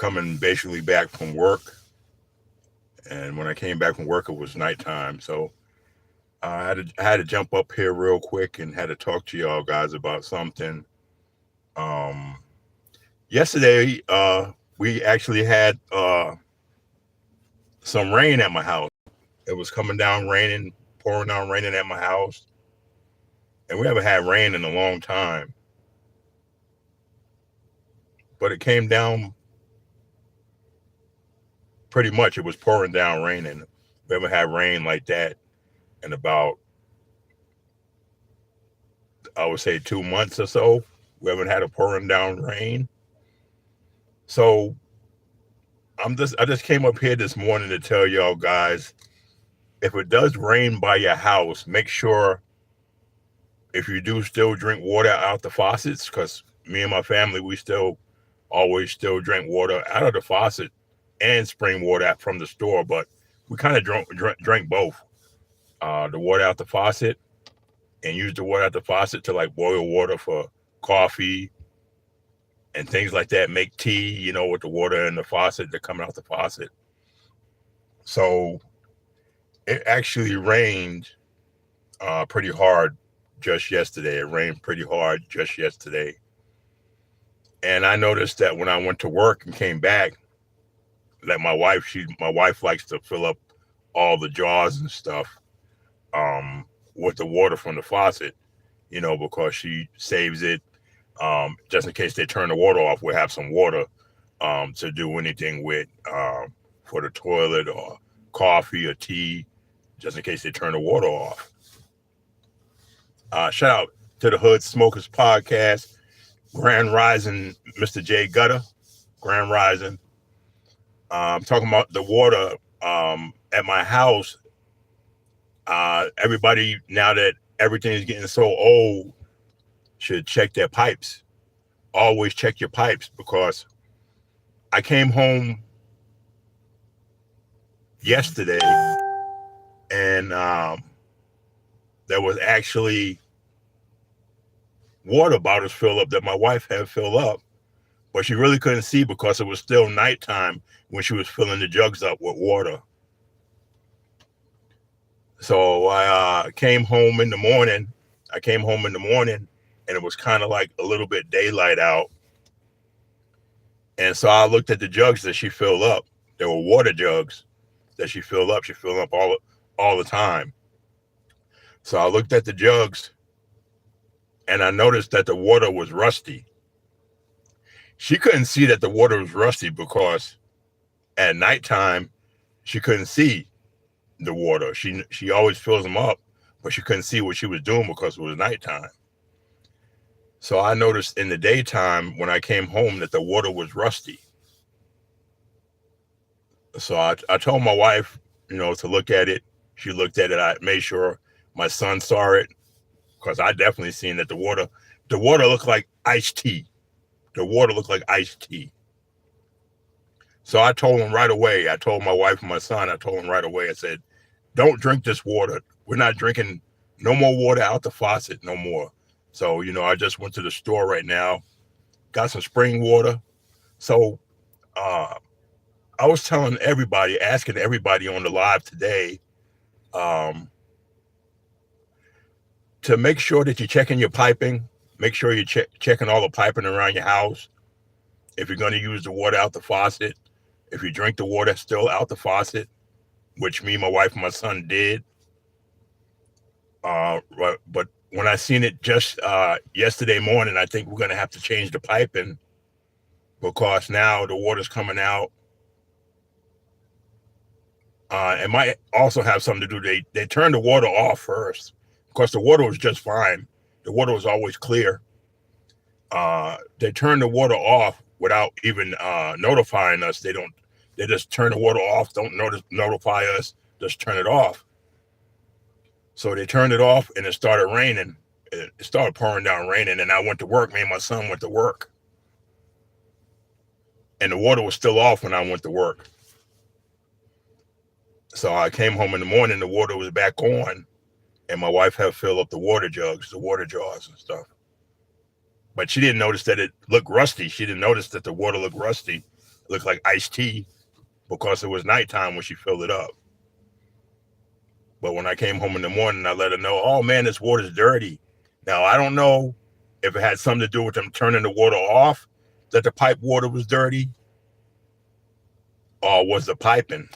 coming basically back from work. And when I came back from work, it was nighttime. So I had to jump up here real quick and had to talk to y'all guys about something. Um, Yesterday, we actually had some rain at my house. It was coming down raining, pouring down raining at my house. And we haven't had rain in a long time. But it came down pretty much. It was pouring down raining. We haven't had rain like that in about, I would say, 2 months or so. We haven't had a pouring down rain. So I just came up here this morning to tell y'all guys, if it does rain by your house, make sure if you do still drink water out the faucets, because me and my family, we still always still drink water out of the faucet and spring water from the store, but we kind of drink both. The water out the faucet and use the water out the faucet to like boil water for coffee and things like that. Make tea, with the water in the faucet that coming out the faucet. So it actually rained pretty hard just yesterday. It rained pretty hard just yesterday. And I noticed that when I went to work and came back, that my wife likes to fill up all the jars and stuff with the water from the faucet, because she saves it just in case they turn the water off. We'll have some water to do anything with for the toilet or coffee or tea, just in case they turn the water off. Shout out to the Hood Smokers Podcast, Grand Rising, Mr. J Gutter, Grand Rising. Talking about the water at my house. Everybody, now that everything is getting so old, should check their pipes. Always check your pipes, because I came home yesterday and there was actually water bottles filled up that my wife had filled up, but she really couldn't see because it was still nighttime when she was filling the jugs up with water. So I came home in the morning. And it was kind of like a little bit daylight out. And so I looked at the jugs that she filled up. There were water jugs that she filled up. She filled up all the time. So I looked at the jugs and I noticed that the water was rusty. She couldn't see that the water was rusty because at nighttime she couldn't see the water. She always fills them up, but she couldn't see what she was doing because it was nighttime. So I noticed in the daytime when I came home that the water was rusty. So I told my wife, to look at it. She looked at it. I made sure my son saw it, because I definitely seen that the water looked like iced tea. The water looked like iced tea. So I told him right away. I told my wife and my son, I told him right away. I said, don't drink this water. We're not drinking no more water out the faucet no more. So, I just went to the store right now, got some spring water. So I was telling everybody, asking everybody on the live today, to make sure that you're checking your piping. Make sure you're checking all the piping around your house. If you're going to use the water out the faucet, if you drink the water still out the faucet, which me, my wife, and my son did. But when I seen it just yesterday morning, I think we're going to have to change the piping, because now the water's coming out. It might also have something to do. They turned the water off first, because the water was just fine. The water was always clear. They turned the water off without even notifying us. They just turn the water off. Don't notify us. Just turn it off. So they turned it off, and it started raining. It started pouring down raining, and I went to work. Me and my son went to work, and the water was still off when I went to work. So I came home in the morning. The water was back on, and my wife had filled up the water jugs, the water jars and stuff. But she didn't notice that it looked rusty. She didn't notice that the water looked rusty It looked like iced tea because it was nighttime when she filled it up. But when I came home in the morning, I let her know, oh man, this water's dirty. Now, I don't know if it had something to do with them turning the water off, that the pipe water was dirty, or was the piping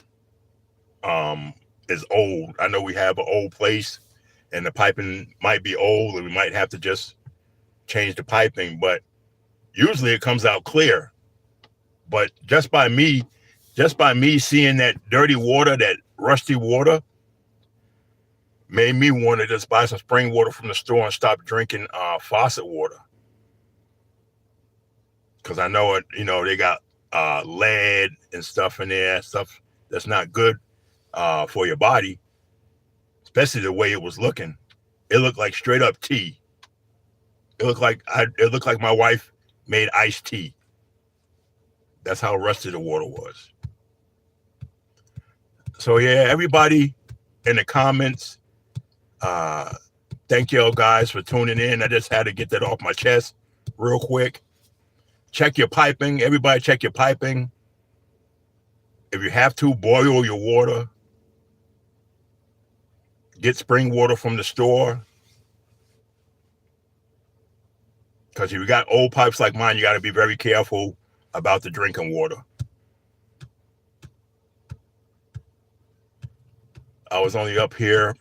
is old. I know we have an old place and the piping might be old and we might have to just change the piping, but usually it comes out clear. But just by me seeing that dirty water, that rusty water, made me want to just buy some spring water from the store and stop drinking faucet water. Because I know it, they got lead and stuff in there, stuff that's not good for your body, especially the way it was looking. It looked like straight up tea. It looked like my wife made iced tea. That's how rusty the water was. So yeah, everybody in the comments, thank y'all guys for tuning in. I just had to get that off my chest real quick. Check your piping. Everybody check your piping. If you have to, boil your water. Get spring water from the store. Because if you got old pipes like mine, you got to be very careful about the drinking water. I was only up here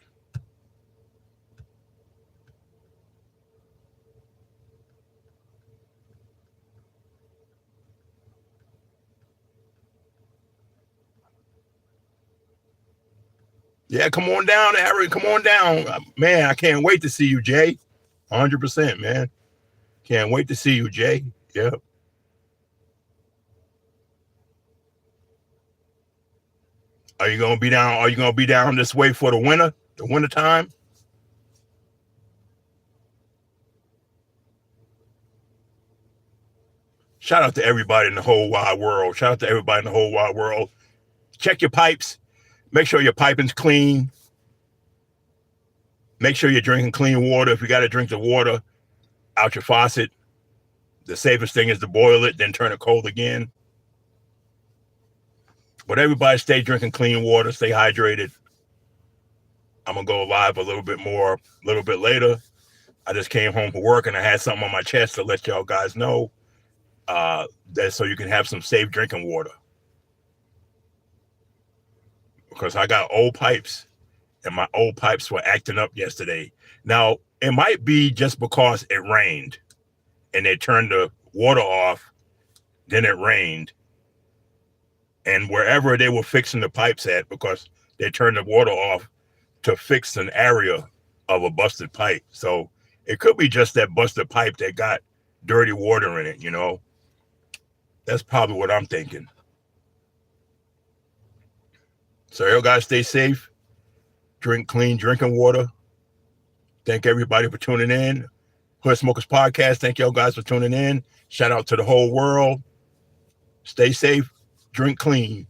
Yeah, come on down, Harry. Come on down. Man, I can't wait to see you, Jay. 100%, man. Can't wait to see you, Jay. Yep. Are you gonna be down this way for the winter time? Shout out to everybody in the whole wide world. Check your pipes. Make sure your piping's clean. Make sure you're drinking clean water. If you got to drink the water out your faucet, the safest thing is to boil it, then turn it cold again. But everybody stay drinking clean water, stay hydrated. I'm going to go live a little bit later. I just came home from work and I had something on my chest to let y'all guys know that so you can have some safe drinking water. Because I got old pipes and my old pipes were acting up yesterday. Now, it might be just because it rained and they turned the water off, then it rained. And wherever they were fixing the pipes at, because they turned the water off to fix an area of a busted pipe. So it could be just that busted pipe that got dirty water in it, That's probably what I'm thinking. So you guys stay safe, drink clean drinking water. Thank everybody for tuning in. Hood Smokers Podcast. Thank y'all guys for tuning in. Shout out to the whole world. Stay safe, drink clean.